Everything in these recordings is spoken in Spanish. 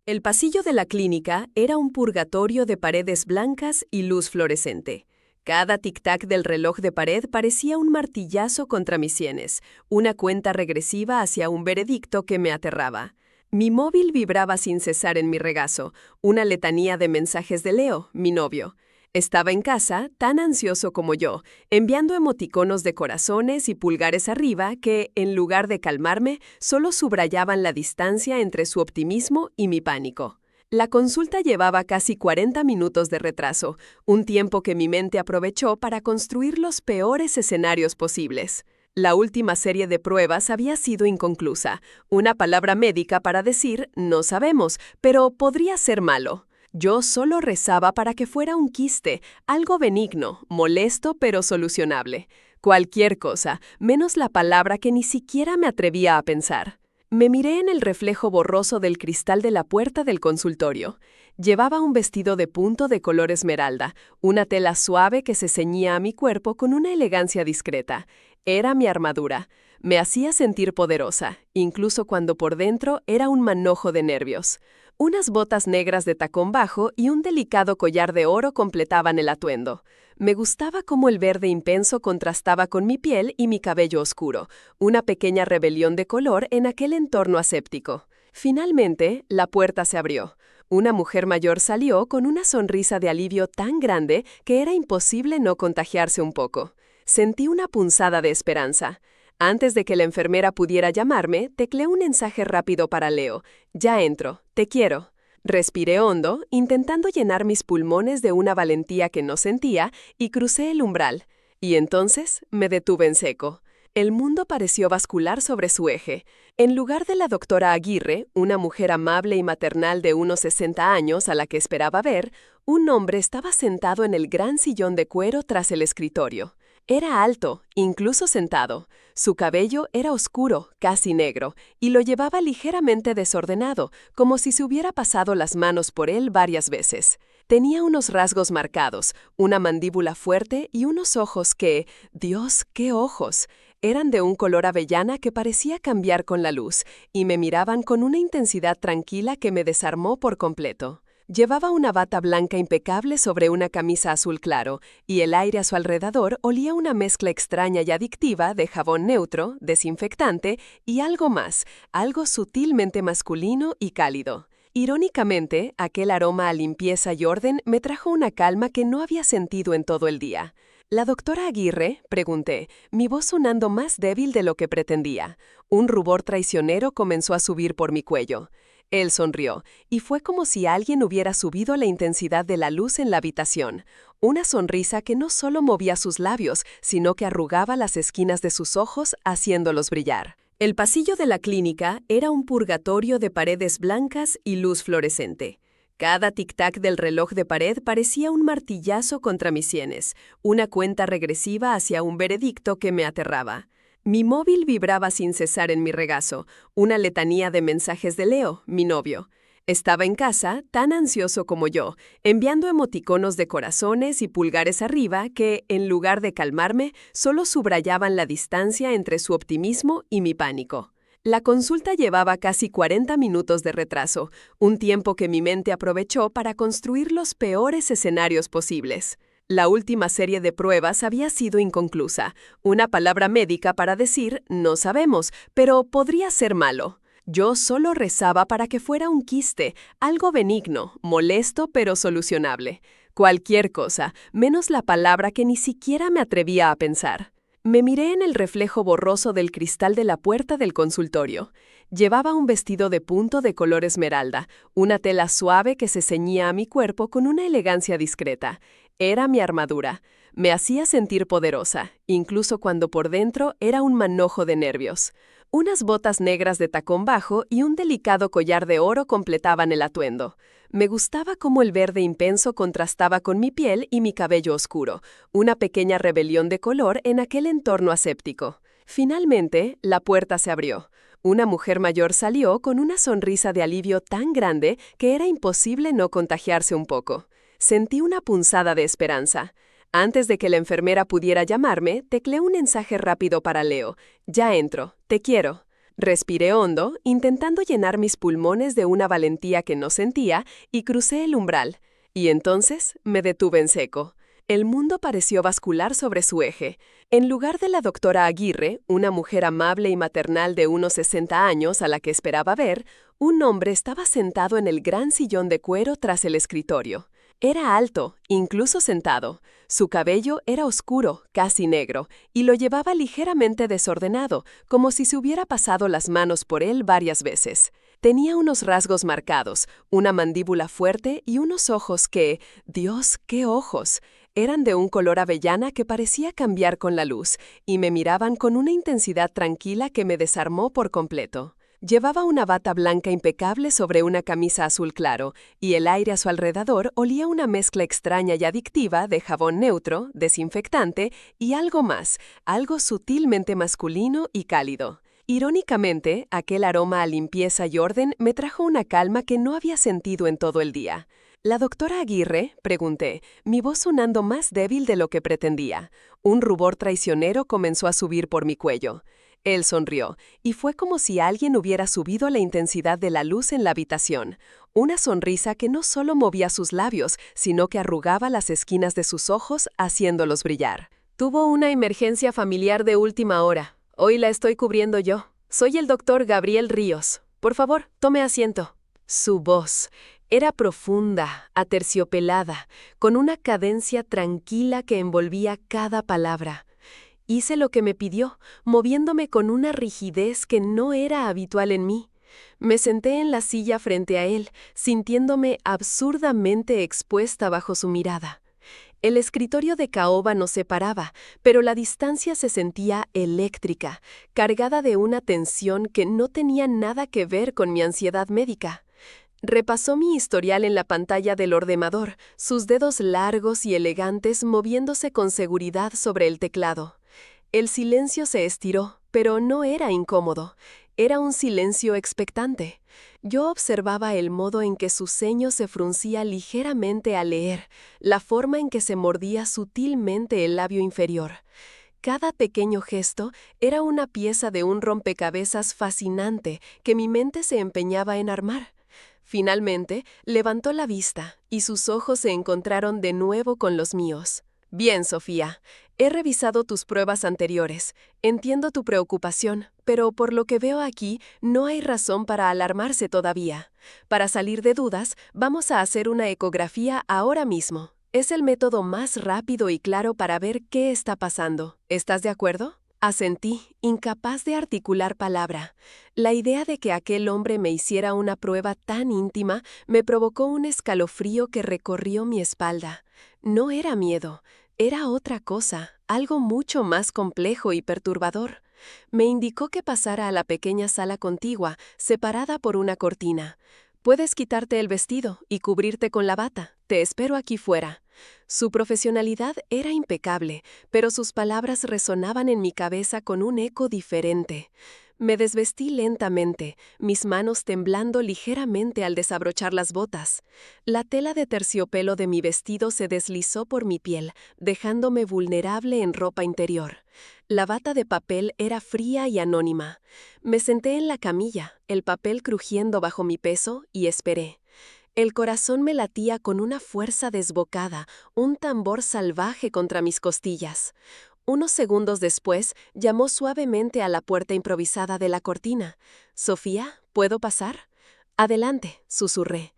El pasillo de la clínica era un purgatorio de paredes blancas y luz fluorescente. Cada tic-tac del reloj de pared parecía un martillazo contra mis sienes, una cuenta regresiva hacia un veredicto que me aterraba. Mi móvil vibraba sin cesar en mi regazo, una letanía de mensajes de Leo, mi novio. Estaba en casa, tan ansioso como yo, enviando emoticonos de corazones y pulgares arriba que, en lugar de calmarme, solo subrayaban la distancia entre su optimismo y mi pánico. La consulta llevaba casi 40 minutos de retraso, un tiempo que mi mente aprovechó para construir los peores escenarios posibles. La última serie de pruebas había sido inconclusa, una palabra médica para decir «no sabemos», pero podría ser malo. Yo solo rezaba para que fuera un quiste, algo benigno, molesto pero solucionable. Cualquier cosa, menos la palabra que ni siquiera me atrevía a pensar. Me miré en el reflejo borroso del cristal de la puerta del consultorio. Llevaba un vestido de punto de color esmeralda, una tela suave que se ceñía a mi cuerpo con una elegancia discreta. Era mi armadura. Me hacía sentir poderosa, incluso cuando por dentro era un manojo de nervios. Unas botas negras de tacón bajo y un delicado collar de oro completaban el atuendo. Me gustaba cómo el verde intenso contrastaba con mi piel y mi cabello oscuro, una pequeña rebelión de color en aquel entorno aséptico. Finalmente, la puerta se abrió. Una mujer mayor salió con una sonrisa de alivio tan grande que era imposible no contagiarse un poco. Sentí una punzada de esperanza. Antes de que la enfermera pudiera llamarme, tecleé un mensaje rápido para Leo. «Ya entro, te quiero». Respiré hondo, intentando llenar mis pulmones de una valentía que no sentía, y crucé el umbral. Y entonces me detuve en seco. El mundo pareció bascular sobre su eje. En lugar de la doctora Aguirre, una mujer amable y maternal de unos 60 años a la que esperaba ver, un hombre estaba sentado en el gran sillón de cuero tras el escritorio. Era alto, incluso sentado. Su cabello era oscuro, casi negro, y lo llevaba ligeramente desordenado, como si se hubiera pasado las manos por él varias veces. Tenía unos rasgos marcados, una mandíbula fuerte y unos ojos que, ¡Dios, qué ojos!, eran de un color avellana que parecía cambiar con la luz, y me miraban con una intensidad tranquila que me desarmó por completo. Llevaba una bata blanca impecable sobre una camisa azul claro, y el aire a su alrededor olía una mezcla extraña y adictiva de jabón neutro, desinfectante y algo más, algo sutilmente masculino y cálido. Irónicamente, aquel aroma a limpieza y orden me trajo una calma que no había sentido en todo el día. «¿La doctora Aguirre?», pregunté, mi voz sonando más débil de lo que pretendía. Un rubor traicionero comenzó a subir por mi cuello. Él sonrió, y fue como si alguien hubiera subido la intensidad de la luz en la habitación. Una sonrisa que no solo movía sus labios, sino que arrugaba las esquinas de sus ojos, haciéndolos brillar. El pasillo de la clínica era un purgatorio de paredes blancas y luz fluorescente. Cada tic-tac del reloj de pared parecía un martillazo contra mis sienes, una cuenta regresiva hacia un veredicto que me aterraba. Mi móvil vibraba sin cesar en mi regazo, una letanía de mensajes de Leo, mi novio. Estaba en casa, tan ansioso como yo, enviando emoticonos de corazones y pulgares arriba que, en lugar de calmarme, solo subrayaban la distancia entre su optimismo y mi pánico. La consulta llevaba casi 40 minutos de retraso, un tiempo que mi mente aprovechó para construir los peores escenarios posibles. La última serie de pruebas había sido inconclusa, una palabra médica para decir «no sabemos», pero podría ser malo. Yo solo rezaba para que fuera un quiste, algo benigno, molesto pero solucionable. Cualquier cosa, menos la palabra que ni siquiera me atrevía a pensar. Me miré en el reflejo borroso del cristal de la puerta del consultorio. Llevaba un vestido de punto de color esmeralda, una tela suave que se ceñía a mi cuerpo con una elegancia discreta. Era mi armadura. Me hacía sentir poderosa, incluso cuando por dentro era un manojo de nervios. Unas botas negras de tacón bajo y un delicado collar de oro completaban el atuendo. Me gustaba cómo el verde intenso contrastaba con mi piel y mi cabello oscuro, una pequeña rebelión de color en aquel entorno aséptico. Finalmente, la puerta se abrió. Una mujer mayor salió con una sonrisa de alivio tan grande que era imposible no contagiarse un poco. Sentí una punzada de esperanza. Antes de que la enfermera pudiera llamarme, tecleé un mensaje rápido para Leo. «Ya entro, te quiero». Respiré hondo, intentando llenar mis pulmones de una valentía que no sentía, y crucé el umbral. Y entonces me detuve en seco. El mundo pareció bascular sobre su eje. En lugar de la doctora Aguirre, una mujer amable y maternal de unos 60 años a la que esperaba ver, un hombre estaba sentado en el gran sillón de cuero tras el escritorio. Era alto, incluso sentado. Su cabello era oscuro, casi negro, y lo llevaba ligeramente desordenado, como si se hubiera pasado las manos por él varias veces. Tenía unos rasgos marcados, una mandíbula fuerte y unos ojos que, ¡Dios, qué ojos! Eran de un color avellana que parecía cambiar con la luz, y me miraban con una intensidad tranquila que me desarmó por completo. Llevaba una bata blanca impecable sobre una camisa azul claro, y el aire a su alrededor olía una mezcla extraña y adictiva de jabón neutro, desinfectante y algo más, algo sutilmente masculino y cálido. Irónicamente, aquel aroma a limpieza y orden me trajo una calma que no había sentido en todo el día. ¿La doctora Aguirre?, pregunté, mi voz sonando más débil de lo que pretendía. Un rubor traicionero comenzó a subir por mi cuello. Él sonrió, y fue como si alguien hubiera subido la intensidad de la luz en la habitación. Una sonrisa que no solo movía sus labios, sino que arrugaba las esquinas de sus ojos, haciéndolos brillar. Tuvo una emergencia familiar de última hora. Hoy la estoy cubriendo yo. Soy el doctor Gabriel Ríos. Por favor, tome asiento. Su voz era profunda, aterciopelada, con una cadencia tranquila que envolvía cada palabra. Hice lo que me pidió, moviéndome con una rigidez que no era habitual en mí. Me senté en la silla frente a él, sintiéndome absurdamente expuesta bajo su mirada. El escritorio de caoba nos separaba, pero la distancia se sentía eléctrica, cargada de una tensión que no tenía nada que ver con mi ansiedad médica. Repasó mi historial en la pantalla del ordenador, sus dedos largos y elegantes moviéndose con seguridad sobre el teclado. El silencio se estiró, pero no era incómodo. Era un silencio expectante. Yo observaba el modo en que su ceño se fruncía ligeramente al leer, la forma en que se mordía sutilmente el labio inferior. Cada pequeño gesto era una pieza de un rompecabezas fascinante que mi mente se empeñaba en armar. Finalmente, levantó la vista y sus ojos se encontraron de nuevo con los míos. Bien, Sofía, he revisado tus pruebas anteriores. Entiendo tu preocupación, pero por lo que veo aquí, no hay razón para alarmarse todavía. Para salir de dudas, vamos a hacer una ecografía ahora mismo. Es el método más rápido y claro para ver qué está pasando. ¿Estás de acuerdo? Asentí, incapaz de articular palabra. La idea de que aquel hombre me hiciera una prueba tan íntima me provocó un escalofrío que recorrió mi espalda. No era miedo, era otra cosa, algo mucho más complejo y perturbador. Me indicó que pasara a la pequeña sala contigua, separada por una cortina. Puedes quitarte el vestido y cubrirte con la bata. Te espero aquí fuera. Su profesionalidad era impecable, pero sus palabras resonaban en mi cabeza con un eco diferente. Me desvestí lentamente, mis manos temblando ligeramente al desabrochar las botas. La tela de terciopelo de mi vestido se deslizó por mi piel, dejándome vulnerable en ropa interior. La bata de papel era fría y anónima. Me senté en la camilla, el papel crujiendo bajo mi peso, y esperé. El corazón me latía con una fuerza desbocada, un tambor salvaje contra mis costillas. Unos segundos después, llamó suavemente a la puerta improvisada de la cortina. «Sofía, ¿puedo pasar?» «Adelante», susurré.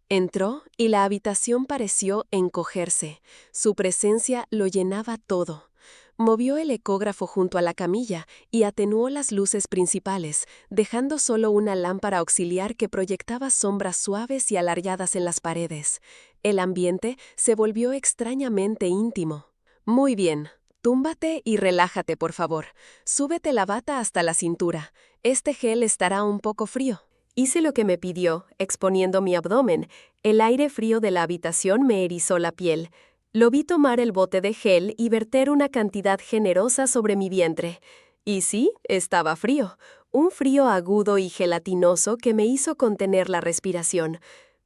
Entró y la habitación pareció encogerse. Su presencia lo llenaba todo. Movió el ecógrafo junto a la camilla y atenuó las luces principales, dejando solo una lámpara auxiliar que proyectaba sombras suaves y alargadas en las paredes. El ambiente se volvió extrañamente íntimo. «Muy bien. Túmbate y relájate, por favor. Súbete la bata hasta la cintura. Este gel estará un poco frío». Hice lo que me pidió, exponiendo mi abdomen. El aire frío de la habitación me erizó la piel. Lo vi tomar el bote de gel y verter una cantidad generosa sobre mi vientre. Y sí, estaba frío. Un frío agudo y gelatinoso que me hizo contener la respiración.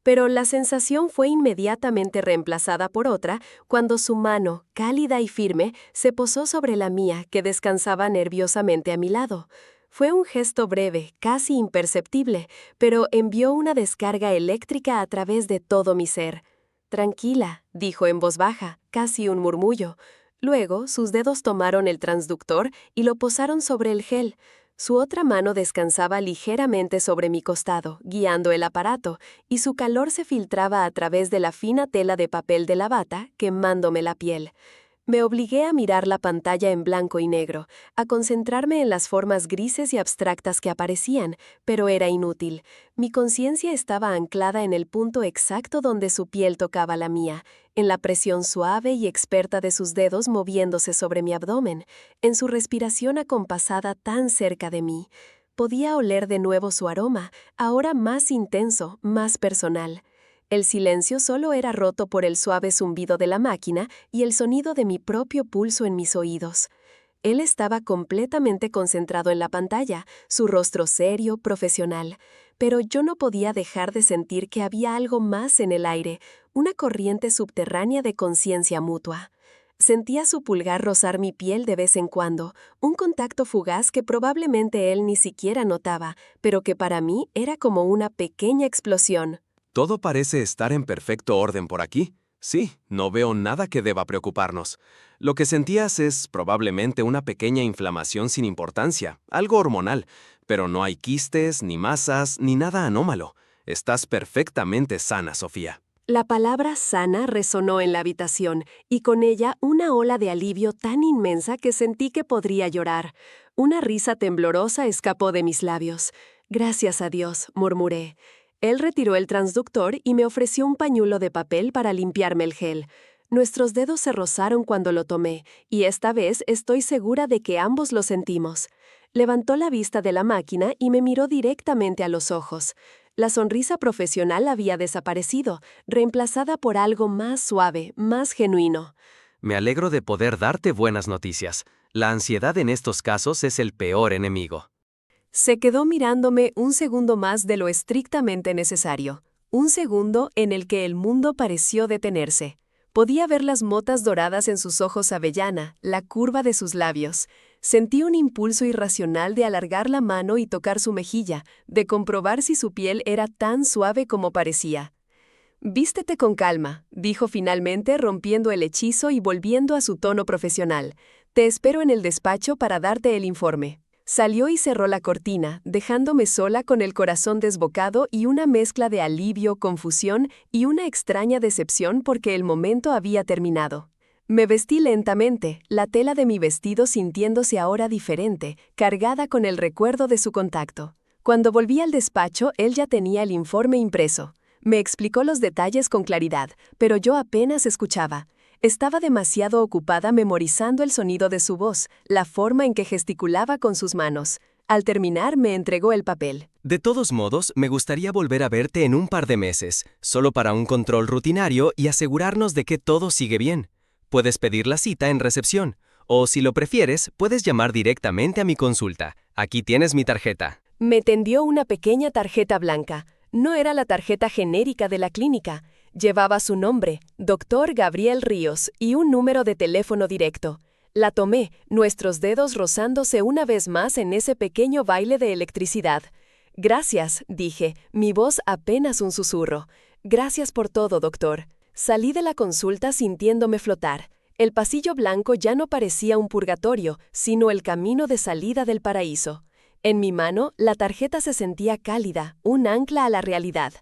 Pero la sensación fue inmediatamente reemplazada por otra cuando su mano, cálida y firme, se posó sobre la mía, que descansaba nerviosamente a mi lado. Fue un gesto breve, casi imperceptible, pero envió una descarga eléctrica a través de todo mi ser. «Tranquila», dijo en voz baja, casi un murmullo. Luego, sus dedos tomaron el transductor y lo posaron sobre el gel. Su otra mano descansaba ligeramente sobre mi costado, guiando el aparato, y su calor se filtraba a través de la fina tela de papel de la bata, quemándome la piel. Me obligué a mirar la pantalla en blanco y negro, a concentrarme en las formas grises y abstractas que aparecían, pero era inútil. Mi conciencia estaba anclada en el punto exacto donde su piel tocaba la mía, en la presión suave y experta de sus dedos moviéndose sobre mi abdomen, en su respiración acompasada tan cerca de mí. Podía oler de nuevo su aroma, ahora más intenso, más personal. El silencio solo era roto por el suave zumbido de la máquina y el sonido de mi propio pulso en mis oídos. Él estaba completamente concentrado en la pantalla, su rostro serio, profesional. Pero yo no podía dejar de sentir que había algo más en el aire, una corriente subterránea de conciencia mutua. Sentía su pulgar rozar mi piel de vez en cuando, un contacto fugaz que probablemente él ni siquiera notaba, pero que para mí era como una pequeña explosión. Todo parece estar en perfecto orden por aquí. Sí, no veo nada que deba preocuparnos. Lo que sentías es probablemente una pequeña inflamación sin importancia, algo hormonal, pero no hay quistes, ni masas, ni nada anómalo. Estás perfectamente sana, Sofía. La palabra sana resonó en la habitación, y con ella una ola de alivio tan inmensa que sentí que podría llorar. Una risa temblorosa escapó de mis labios. «Gracias a Dios», murmuré. Él retiró el transductor y me ofreció un pañuelo de papel para limpiarme el gel. Nuestros dedos se rozaron cuando lo tomé, y esta vez estoy segura de que ambos lo sentimos. Levantó la vista de la máquina y me miró directamente a los ojos. La sonrisa profesional había desaparecido, reemplazada por algo más suave, más genuino. Me alegro de poder darte buenas noticias. La ansiedad en estos casos es el peor enemigo. Se quedó mirándome un segundo más de lo estrictamente necesario. Un segundo en el que el mundo pareció detenerse. Podía ver las motas doradas en sus ojos avellana, la curva de sus labios. Sentí un impulso irracional de alargar la mano y tocar su mejilla, de comprobar si su piel era tan suave como parecía. «Vístete con calma», dijo finalmente, rompiendo el hechizo y volviendo a su tono profesional. «Te espero en el despacho para darte el informe». Salió y cerró la cortina, dejándome sola con el corazón desbocado y una mezcla de alivio, confusión y una extraña decepción porque el momento había terminado. Me vestí lentamente, la tela de mi vestido sintiéndose ahora diferente, cargada con el recuerdo de su contacto. Cuando volví al despacho, él ya tenía el informe impreso. Me explicó los detalles con claridad, pero yo apenas escuchaba. Estaba demasiado ocupada memorizando el sonido de su voz, la forma en que gesticulaba con sus manos. Al terminar, me entregó el papel. De todos modos, me gustaría volver a verte en un par de meses, solo para un control rutinario y asegurarnos de que todo sigue bien. Puedes pedir la cita en recepción, o si lo prefieres, puedes llamar directamente a mi consulta. Aquí tienes mi tarjeta. Me tendió una pequeña tarjeta blanca. No era la tarjeta genérica de la clínica. Llevaba su nombre, Dr. Gabriel Ríos, y un número de teléfono directo. La tomé, nuestros dedos rozándose una vez más en ese pequeño baile de electricidad. «Gracias», dije, mi voz apenas un susurro. «Gracias por todo, doctor». Salí de la consulta sintiéndome flotar. El pasillo blanco ya no parecía un purgatorio, sino el camino de salida del paraíso. En mi mano, la tarjeta se sentía cálida, un ancla a la realidad.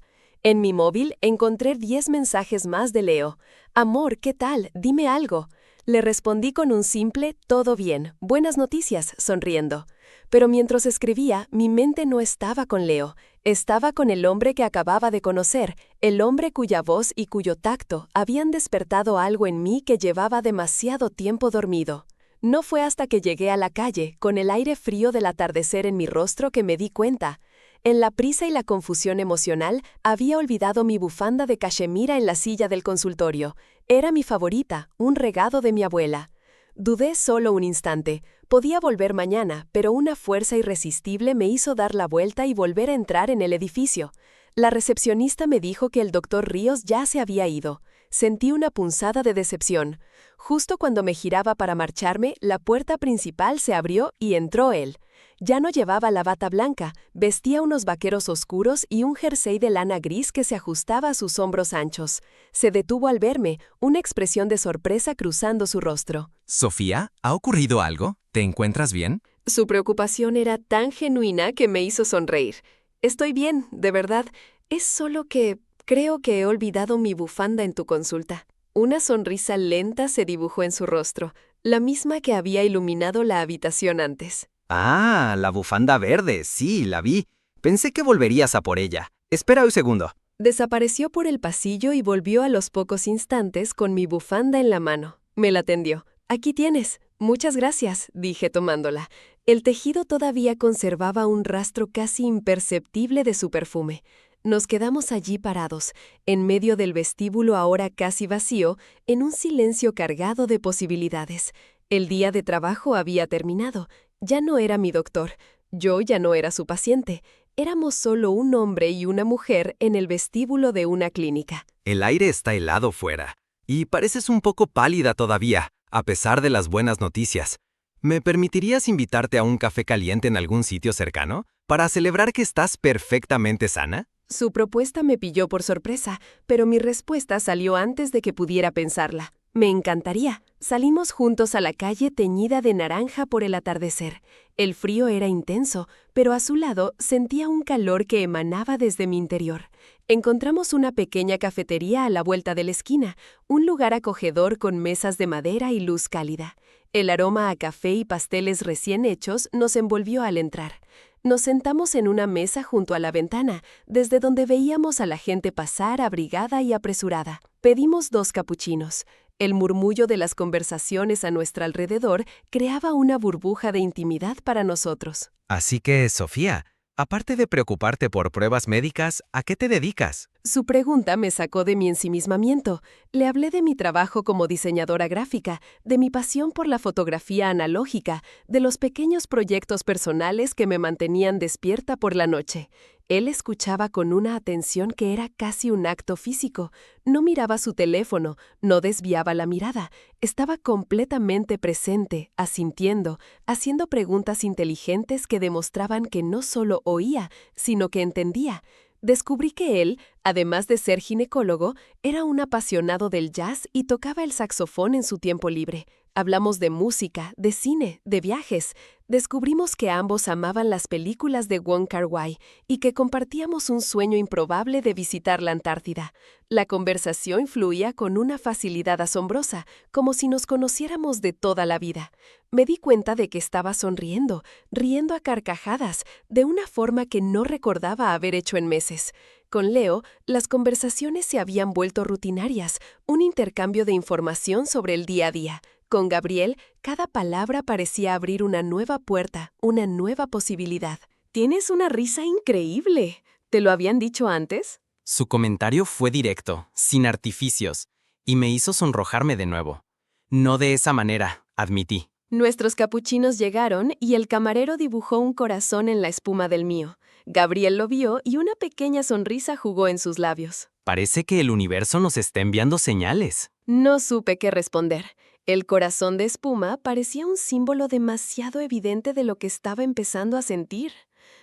En mi móvil encontré 10 mensajes más de Leo. «Amor, ¿qué tal? Dime algo». Le respondí con un simple «todo bien, buenas noticias», sonriendo. Pero mientras escribía, mi mente no estaba con Leo. Estaba con el hombre que acababa de conocer, el hombre cuya voz y cuyo tacto habían despertado algo en mí que llevaba demasiado tiempo dormido. No fue hasta que llegué a la calle, con el aire frío del atardecer en mi rostro, que me di cuenta. En la prisa y la confusión emocional, había olvidado mi bufanda de cachemira en la silla del consultorio. Era mi favorita, un regalo de mi abuela. Dudé solo un instante. Podía volver mañana, pero una fuerza irresistible me hizo dar la vuelta y volver a entrar en el edificio. La recepcionista me dijo que el doctor Ríos ya se había ido. Sentí una punzada de decepción. Justo cuando me giraba para marcharme, la puerta principal se abrió y entró él. Ya no llevaba la bata blanca, vestía unos vaqueros oscuros y un jersey de lana gris que se ajustaba a sus hombros anchos. Se detuvo al verme, una expresión de sorpresa cruzando su rostro. Sofía, ¿ha ocurrido algo? ¿Te encuentras bien? Su preocupación era tan genuina que me hizo sonreír. Estoy bien, de verdad. Es solo que creo que he olvidado mi bufanda en tu consulta. Una sonrisa lenta se dibujó en su rostro, la misma que había iluminado la habitación antes. Ah, la bufanda verde, sí, la vi. Pensé que volverías a por ella. Espera un segundo. Desapareció por el pasillo y volvió a los pocos instantes con mi bufanda en la mano. Me la tendió. Aquí tienes. Muchas gracias, dije tomándola. El tejido todavía conservaba un rastro casi imperceptible de su perfume. Nos quedamos allí parados, en medio del vestíbulo ahora casi vacío, en un silencio cargado de posibilidades. El día de trabajo había terminado. Ya no era mi doctor. Yo ya no era su paciente. Éramos solo un hombre y una mujer en el vestíbulo de una clínica. El aire está helado fuera. Y pareces un poco pálida todavía, a pesar de las buenas noticias. ¿Me permitirías invitarte a un café caliente en algún sitio cercano para celebrar que estás perfectamente sana? Su propuesta me pilló por sorpresa, pero mi respuesta salió antes de que pudiera pensarla. Me encantaría. Salimos juntos a la calle teñida de naranja por el atardecer. El frío era intenso, pero a su lado sentía un calor que emanaba desde mi interior. Encontramos una pequeña cafetería a la vuelta de la esquina, un lugar acogedor con mesas de madera y luz cálida. El aroma a café y pasteles recién hechos nos envolvió al entrar. Nos sentamos en una mesa junto a la ventana, desde donde veíamos a la gente pasar abrigada y apresurada. Pedimos 2 capuchinos. El murmullo de las conversaciones a nuestro alrededor creaba una burbuja de intimidad para nosotros. Así que, Sofía, aparte de preocuparte por pruebas médicas, ¿a qué te dedicas? Su pregunta me sacó de mi ensimismamiento. Le hablé de mi trabajo como diseñadora gráfica, de mi pasión por la fotografía analógica, de los pequeños proyectos personales que me mantenían despierta por la noche. Él escuchaba con una atención que era casi un acto físico. No miraba su teléfono, no desviaba la mirada. Estaba completamente presente, asintiendo, haciendo preguntas inteligentes que demostraban que no solo oía, sino que entendía. Descubrí que él, además de ser ginecólogo, era un apasionado del jazz y tocaba el saxofón en su tiempo libre. Hablamos de música, de cine, de viajes. Descubrimos que ambos amaban las películas de Wong Kar-wai y que compartíamos un sueño improbable de visitar la Antártida. La conversación fluía con una facilidad asombrosa, como si nos conociéramos de toda la vida. Me di cuenta de que estaba sonriendo, riendo a carcajadas, de una forma que no recordaba haber hecho en meses. Con Leo, las conversaciones se habían vuelto rutinarias, un intercambio de información sobre el día a día. Con Gabriel, cada palabra parecía abrir una nueva puerta, una nueva posibilidad. «Tienes una risa increíble. ¿Te lo habían dicho antes?» Su comentario fue directo, sin artificios, y me hizo sonrojarme de nuevo. No de esa manera, admití. Nuestros capuchinos llegaron y el camarero dibujó un corazón en la espuma del mío. Gabriel lo vio y una pequeña sonrisa jugó en sus labios. Parece que el universo nos está enviando señales. No supe qué responder. El corazón de espuma parecía un símbolo demasiado evidente de lo que estaba empezando a sentir.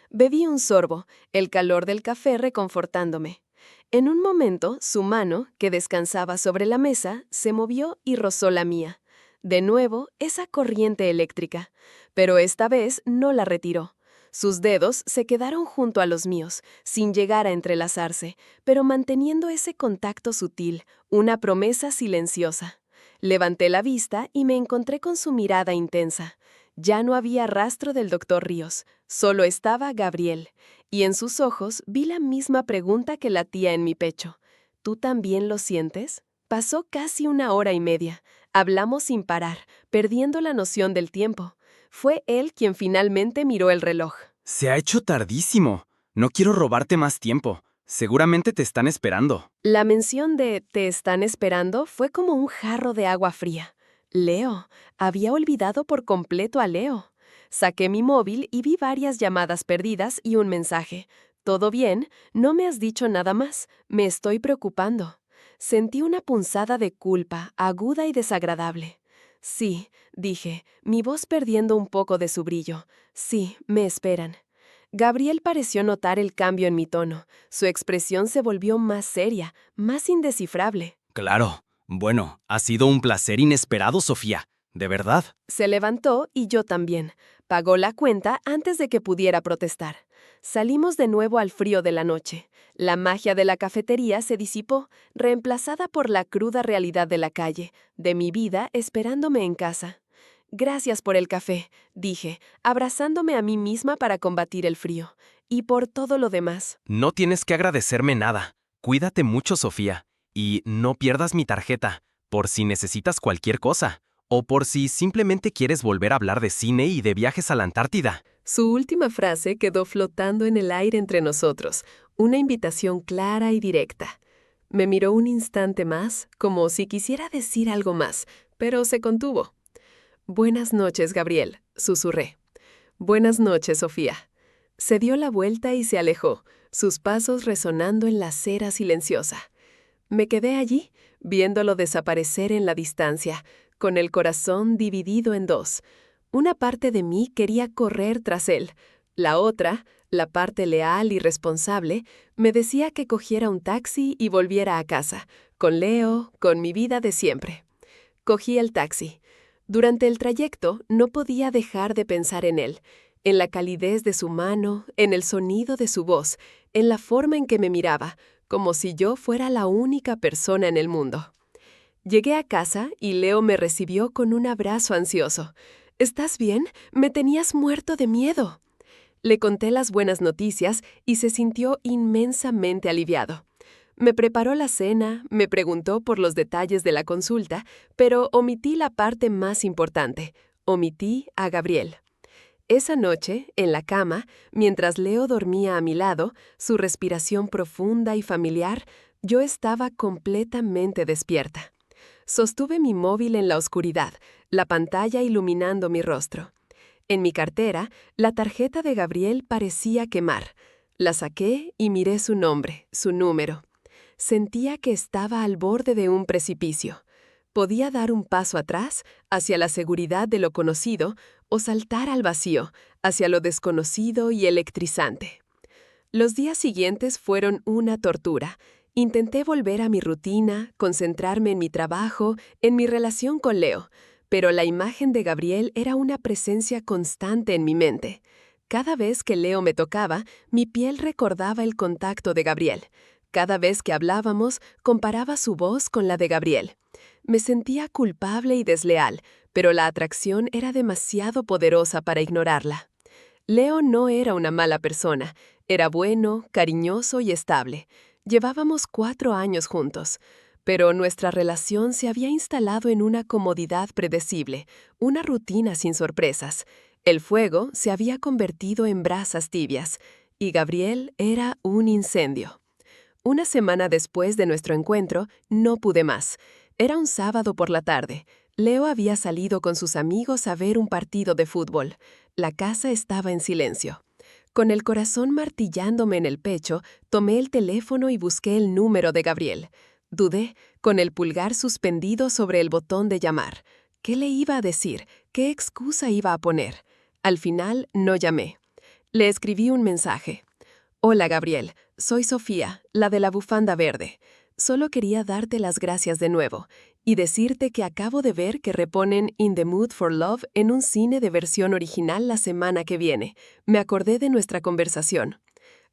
Bebí un sorbo, el calor del café reconfortándome. En un momento, su mano, que descansaba sobre la mesa, se movió y rozó la mía. De nuevo, esa corriente eléctrica, pero esta vez no la retiró. Sus dedos se quedaron junto a los míos, sin llegar a entrelazarse, pero manteniendo ese contacto sutil, una promesa silenciosa. Levanté la vista y me encontré con su mirada intensa. Ya no había rastro del doctor Ríos, solo estaba Gabriel, y en sus ojos vi la misma pregunta que latía en mi pecho. ¿Tú también lo sientes? Pasó casi 1 hora y media. Hablamos sin parar, perdiendo la noción del tiempo. Fue él quien finalmente miró el reloj. Se ha hecho tardísimo. No quiero robarte más tiempo. Seguramente te están esperando. La mención de «te están esperando» fue como un jarro de agua fría. Leo. Había olvidado por completo a Leo. Saqué mi móvil y vi varias llamadas perdidas y un mensaje. ¿Todo bien? No me has dicho nada más. Me estoy preocupando. Sentí una punzada de culpa, aguda y desagradable. Sí, dije, mi voz perdiendo un poco de su brillo. Sí, me esperan. Gabriel pareció notar el cambio en mi tono. Su expresión se volvió más seria, más indescifrable. Claro. Bueno, ha sido un placer inesperado, Sofía. De verdad. Se levantó y yo también. Pagó la cuenta antes de que pudiera protestar. Salimos de nuevo al frío de la noche. La magia de la cafetería se disipó, reemplazada por la cruda realidad de la calle, de mi vida esperándome en casa. Gracias por el café, dije, abrazándome a mí misma para combatir el frío. Y por todo lo demás. No tienes que agradecerme nada. Cuídate mucho, Sofía. Y no pierdas mi tarjeta, por si necesitas cualquier cosa. O por si simplemente quieres volver a hablar de cine y de viajes a la Antártida. Su última frase quedó flotando en el aire entre nosotros, una invitación clara y directa. Me miró un instante más, como si quisiera decir algo más, pero se contuvo. Buenas noches, Gabriel, susurré. Buenas noches, Sofía. Se dio la vuelta y se alejó, sus pasos resonando en la acera silenciosa. Me quedé allí, viéndolo desaparecer en la distancia, con el corazón dividido en dos. Una parte de mí quería correr tras él. La otra, la parte leal y responsable, me decía que cogiera un taxi y volviera a casa, con Leo, con mi vida de siempre. Cogí el taxi. Durante el trayecto no podía dejar de pensar en él, en la calidez de su mano, en el sonido de su voz, en la forma en que me miraba, como si yo fuera la única persona en el mundo. Llegué a casa y Leo me recibió con un abrazo ansioso. ¿Estás bien? Me tenías muerto de miedo. Le conté las buenas noticias y se sintió inmensamente aliviado. Me preparó la cena, me preguntó por los detalles de la consulta, pero omití la parte más importante. Omití a Gabriel. Esa noche, en la cama, mientras Leo dormía a mi lado, su respiración profunda y familiar, yo estaba completamente despierta. Sostuve mi móvil en la oscuridad, la pantalla iluminando mi rostro. En mi cartera, la tarjeta de Gabriel parecía quemar. La saqué y miré su nombre, su número. Sentía que estaba al borde de un precipicio. Podía dar un paso atrás, hacia la seguridad de lo conocido, o saltar al vacío, hacia lo desconocido y electrizante. Los días siguientes fueron una tortura. Intenté volver a mi rutina, concentrarme en mi trabajo, en mi relación con Leo, pero la imagen de Gabriel era una presencia constante en mi mente. Cada vez que Leo me tocaba, mi piel recordaba el contacto de Gabriel. Cada vez que hablábamos, comparaba su voz con la de Gabriel. Me sentía culpable y desleal, pero la atracción era demasiado poderosa para ignorarla. Leo no era una mala persona, era bueno, cariñoso y estable. Llevábamos 4 años juntos, pero nuestra relación se había instalado en una comodidad predecible, una rutina sin sorpresas. El fuego se había convertido en brasas tibias, y Gabriel era un incendio. Una semana después de nuestro encuentro, no pude más. Era un sábado por la tarde. Leo había salido con sus amigos a ver un partido de fútbol. La casa estaba en silencio. Con el corazón martillándome en el pecho, tomé el teléfono y busqué el número de Gabriel. Dudé, con el pulgar suspendido sobre el botón de llamar. ¿Qué le iba a decir? ¿Qué excusa iba a poner? Al final, no llamé. Le escribí un mensaje. Hola, Gabriel. Soy Sofía, la de la bufanda verde. Solo quería darte las gracias de nuevo y decirte que acabo de ver que reponen In the Mood for Love en un cine de versión original la semana que viene. Me acordé de nuestra conversación.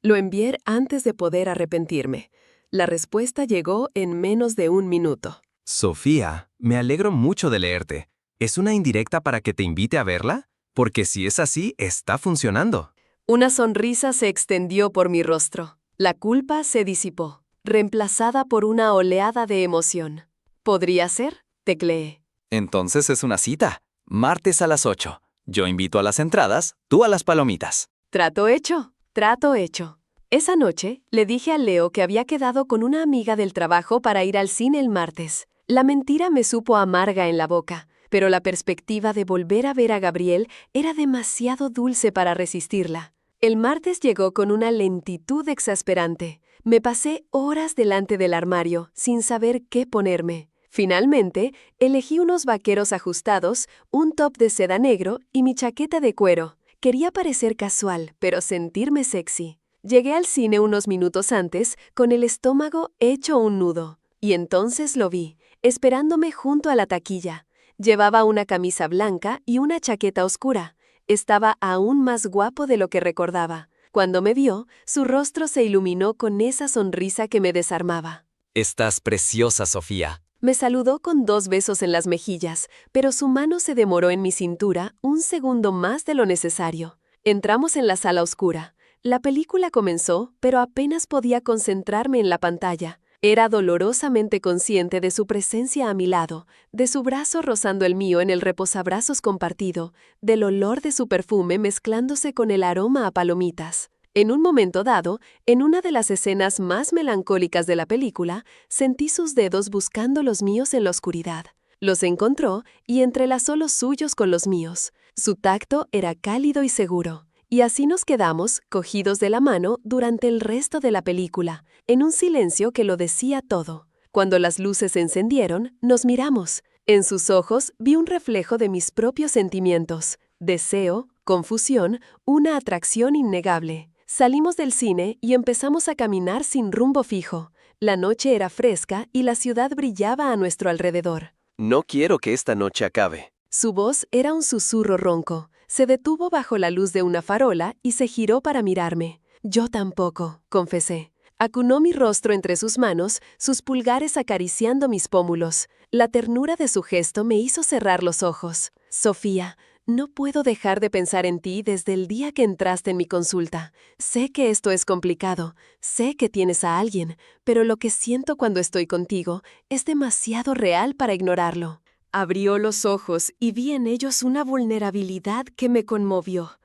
Lo envié antes de poder arrepentirme. La respuesta llegó en menos de 1 minuto. Sofía, me alegro mucho de leerte. ¿Es una indirecta para que te invite a verla? Porque si es así, está funcionando. Una sonrisa se extendió por mi rostro. La culpa se disipó, reemplazada por una oleada de emoción. ¿Podría ser? Tecleé. Entonces es una cita. Martes a las 8. Yo invito a las entradas, tú a las palomitas. Trato hecho, trato hecho. Esa noche le dije a Leo que había quedado con una amiga del trabajo para ir al cine el martes. La mentira me supo amarga en la boca, pero la perspectiva de volver a ver a Gabriel era demasiado dulce para resistirla. El martes llegó con una lentitud exasperante. Me pasé horas delante del armario, sin saber qué ponerme. Finalmente, elegí unos vaqueros ajustados, un top de seda negro y mi chaqueta de cuero. Quería parecer casual, pero sentirme sexy. Llegué al cine unos minutos antes, con el estómago hecho un nudo. Y entonces lo vi, esperándome junto a la taquilla. Llevaba una camisa blanca y una chaqueta oscura. Estaba aún más guapo de lo que recordaba. Cuando me vio, su rostro se iluminó con esa sonrisa que me desarmaba. Estás preciosa, Sofía. Me saludó con 2 besos en las mejillas, pero su mano se demoró en mi cintura un segundo más de lo necesario. Entramos en la sala oscura. La película comenzó, pero apenas podía concentrarme en la pantalla. Era dolorosamente consciente de su presencia a mi lado, de su brazo rozando el mío en el reposabrazos compartido, del olor de su perfume mezclándose con el aroma a palomitas. En un momento dado, en una de las escenas más melancólicas de la película, sentí sus dedos buscando los míos en la oscuridad. Los encontró y entrelazó los suyos con los míos. Su tacto era cálido y seguro. Y así nos quedamos, cogidos de la mano, durante el resto de la película, en un silencio que lo decía todo. Cuando las luces se encendieron, nos miramos. En sus ojos vi un reflejo de mis propios sentimientos. Deseo, confusión, una atracción innegable. Salimos del cine y empezamos a caminar sin rumbo fijo. La noche era fresca y la ciudad brillaba a nuestro alrededor. No quiero que esta noche acabe. Su voz era un susurro ronco. Se detuvo bajo la luz de una farola y se giró para mirarme. Yo tampoco, confesé. Acunó mi rostro entre sus manos, sus pulgares acariciando mis pómulos. La ternura de su gesto me hizo cerrar los ojos. Sofía, no puedo dejar de pensar en ti desde el día que entraste en mi consulta. Sé que esto es complicado, sé que tienes a alguien, pero lo que siento cuando estoy contigo es demasiado real para ignorarlo. Abrió los ojos y vi en ellos una vulnerabilidad que me conmovió.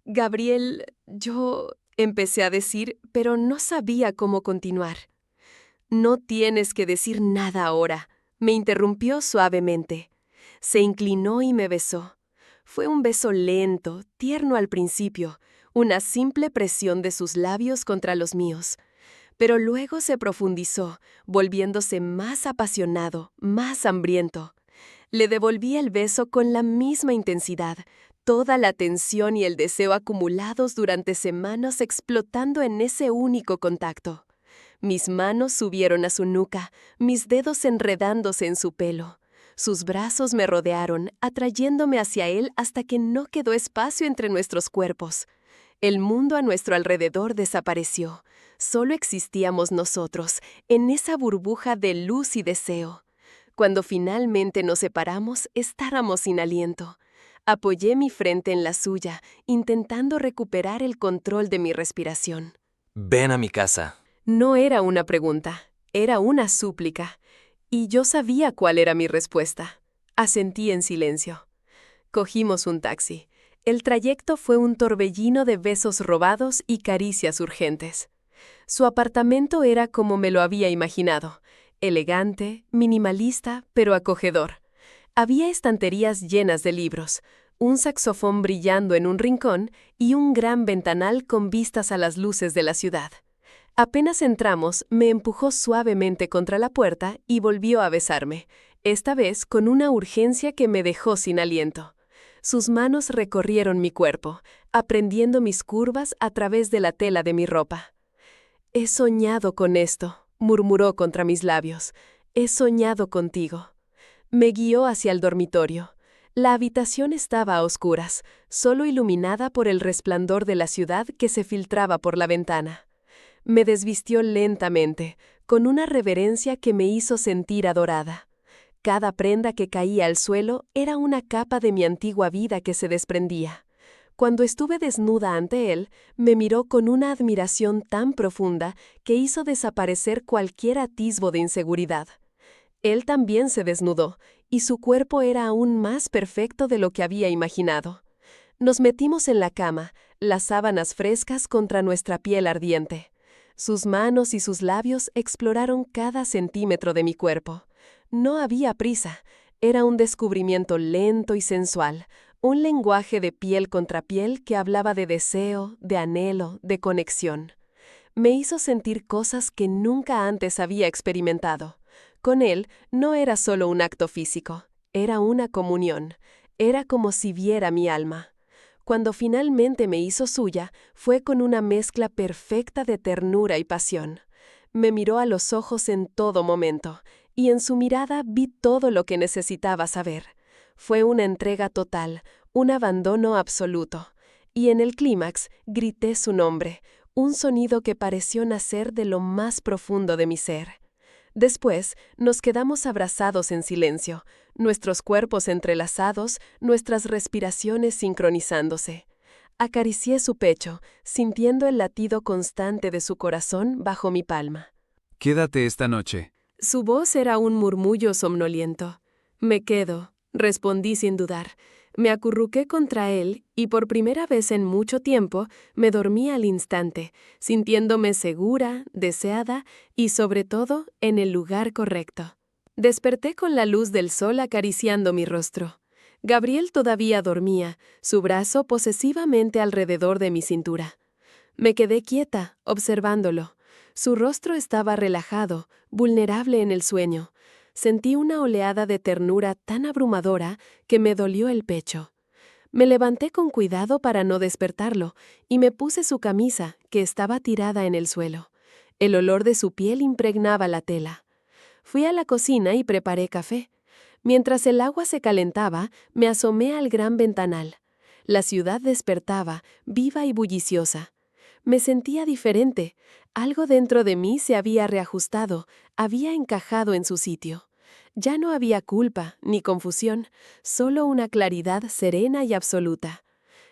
Gabriel, empecé a decir, pero no sabía cómo continuar. No tienes que decir nada ahora, me interrumpió suavemente. Se inclinó y me besó. Fue un beso lento, tierno al principio, una simple presión de sus labios contra los míos. Pero luego se profundizó, volviéndose más apasionado, más hambriento. Le devolví el beso con la misma intensidad, toda la tensión y el deseo acumulados durante semanas explotando en ese único contacto. Mis manos subieron a su nuca, mis dedos enredándose en su pelo. Sus brazos me rodearon, atrayéndome hacia él hasta que no quedó espacio entre nuestros cuerpos. El mundo a nuestro alrededor desapareció. Solo existíamos nosotros, en esa burbuja de luz y deseo. Cuando finalmente nos separamos, estábamos sin aliento. Apoyé mi frente en la suya, intentando recuperar el control de mi respiración. Ven a mi casa. No era una pregunta, era una súplica. Y yo sabía cuál era mi respuesta. Asentí en silencio. Cogimos un taxi. El trayecto fue un torbellino de besos robados y caricias urgentes. Su apartamento era como me lo había imaginado. Elegante, minimalista, pero acogedor. Había estanterías llenas de libros, un saxofón brillando en un rincón y un gran ventanal con vistas a las luces de la ciudad. Apenas entramos, me empujó suavemente contra la puerta y volvió a besarme, esta vez con una urgencia que me dejó sin aliento. Sus manos recorrieron mi cuerpo, aprendiendo mis curvas a través de la tela de mi ropa. «He soñado con esto», murmuró contra mis labios. «He soñado contigo». Me guió hacia el dormitorio. La habitación estaba a oscuras, solo iluminada por el resplandor de la ciudad que se filtraba por la ventana. Me desvistió lentamente, con una reverencia que me hizo sentir adorada. Cada prenda que caía al suelo era una capa de mi antigua vida que se desprendía. Cuando estuve desnuda ante él, me miró con una admiración tan profunda que hizo desaparecer cualquier atisbo de inseguridad. Él también se desnudó, y su cuerpo era aún más perfecto de lo que había imaginado. Nos metimos en la cama, las sábanas frescas contra nuestra piel ardiente. Sus manos y sus labios exploraron cada centímetro de mi cuerpo. No había prisa, era un descubrimiento lento y sensual, un lenguaje de piel contra piel que hablaba de deseo, de anhelo, de conexión. Me hizo sentir cosas que nunca antes había experimentado. Con él no era solo un acto físico, era una comunión, era como si viera mi alma. Cuando finalmente me hizo suya, fue con una mezcla perfecta de ternura y pasión. Me miró a los ojos en todo momento, y en su mirada vi todo lo que necesitaba saber. Fue una entrega total, un abandono absoluto. Y en el clímax grité su nombre, un sonido que pareció nacer de lo más profundo de mi ser. Después nos quedamos abrazados en silencio, nuestros cuerpos entrelazados, nuestras respiraciones sincronizándose. Acaricié su pecho, sintiendo el latido constante de su corazón bajo mi palma. Quédate esta noche. Su voz era un murmullo somnoliento. Me quedo, respondí sin dudar. Me acurruqué contra él y por primera vez en mucho tiempo me dormí al instante, sintiéndome segura, deseada y sobre todo en el lugar correcto. Desperté con la luz del sol acariciando mi rostro. Gabriel todavía dormía, su brazo posesivamente alrededor de mi cintura. Me quedé quieta, observándolo. Su rostro estaba relajado, vulnerable en el sueño. Sentí una oleada de ternura tan abrumadora que me dolió el pecho. Me levanté con cuidado para no despertarlo y me puse su camisa, que estaba tirada en el suelo. El olor de su piel impregnaba la tela. Fui a la cocina y preparé café. Mientras el agua se calentaba, me asomé al gran ventanal. La ciudad despertaba, viva y bulliciosa. Me sentía diferente. Algo dentro de mí se había reajustado, había encajado en su sitio. Ya no había culpa ni confusión, solo una claridad serena y absoluta.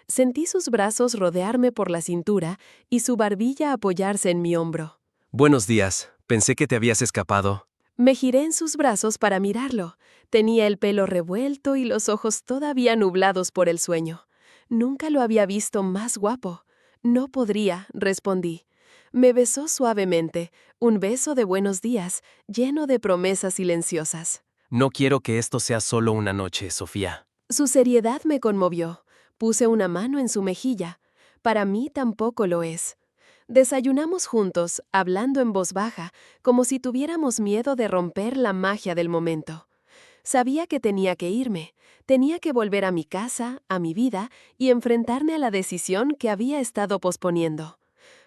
Sentí sus brazos rodearme por la cintura y su barbilla apoyarse en mi hombro. Buenos días. Pensé que te habías escapado. Me giré en sus brazos para mirarlo. Tenía el pelo revuelto y los ojos todavía nublados por el sueño. Nunca lo había visto más guapo. No podría, respondí. Me besó suavemente, un beso de buenos días, lleno de promesas silenciosas. No quiero que esto sea solo una noche, Sofía. Su seriedad me conmovió. Puse una mano en su mejilla. Para mí tampoco lo es. Desayunamos juntos, hablando en voz baja, como si tuviéramos miedo de romper la magia del momento. Sabía que tenía que irme, tenía que volver a mi casa, a mi vida, y enfrentarme a la decisión que había estado posponiendo.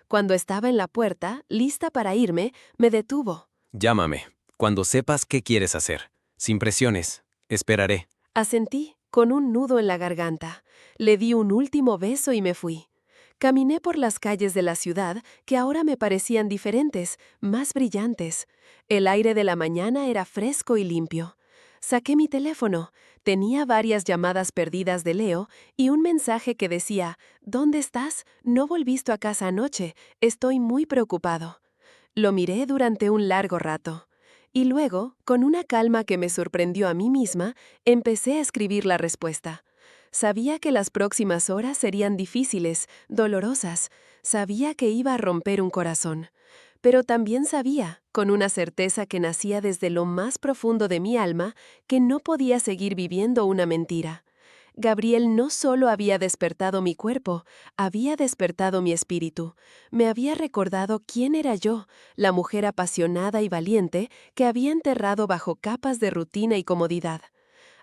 Cuando estaba en la puerta, lista para irme, me detuvo. Llámame, cuando sepas qué quieres hacer. Sin presiones. Esperaré. Asentí, con un nudo en la garganta. Le di un último beso y me fui. Caminé por las calles de la ciudad que ahora me parecían diferentes, más brillantes. El aire de la mañana era fresco y limpio. Saqué mi teléfono. Tenía varias llamadas perdidas de Leo y un mensaje que decía: ¿Dónde estás? No volviste a casa anoche. Estoy muy preocupado. Lo miré durante un largo rato. Y luego, con una calma que me sorprendió a mí misma, empecé a escribir la respuesta. Sabía que las próximas horas serían difíciles, dolorosas. Sabía que iba a romper un corazón. Pero también sabía, con una certeza que nacía desde lo más profundo de mi alma, que no podía seguir viviendo una mentira. Gabriel no solo había despertado mi cuerpo, había despertado mi espíritu. Me había recordado quién era yo, la mujer apasionada y valiente que había enterrado bajo capas de rutina y comodidad.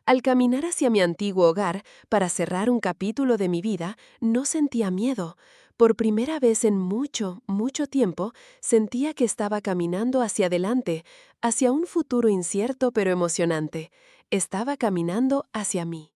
Al caminar hacia mi antiguo hogar, para cerrar un capítulo de mi vida, no sentía miedo. Por primera vez en mucho, mucho tiempo, sentía que estaba caminando hacia adelante, hacia un futuro incierto pero emocionante. Estaba caminando hacia mí.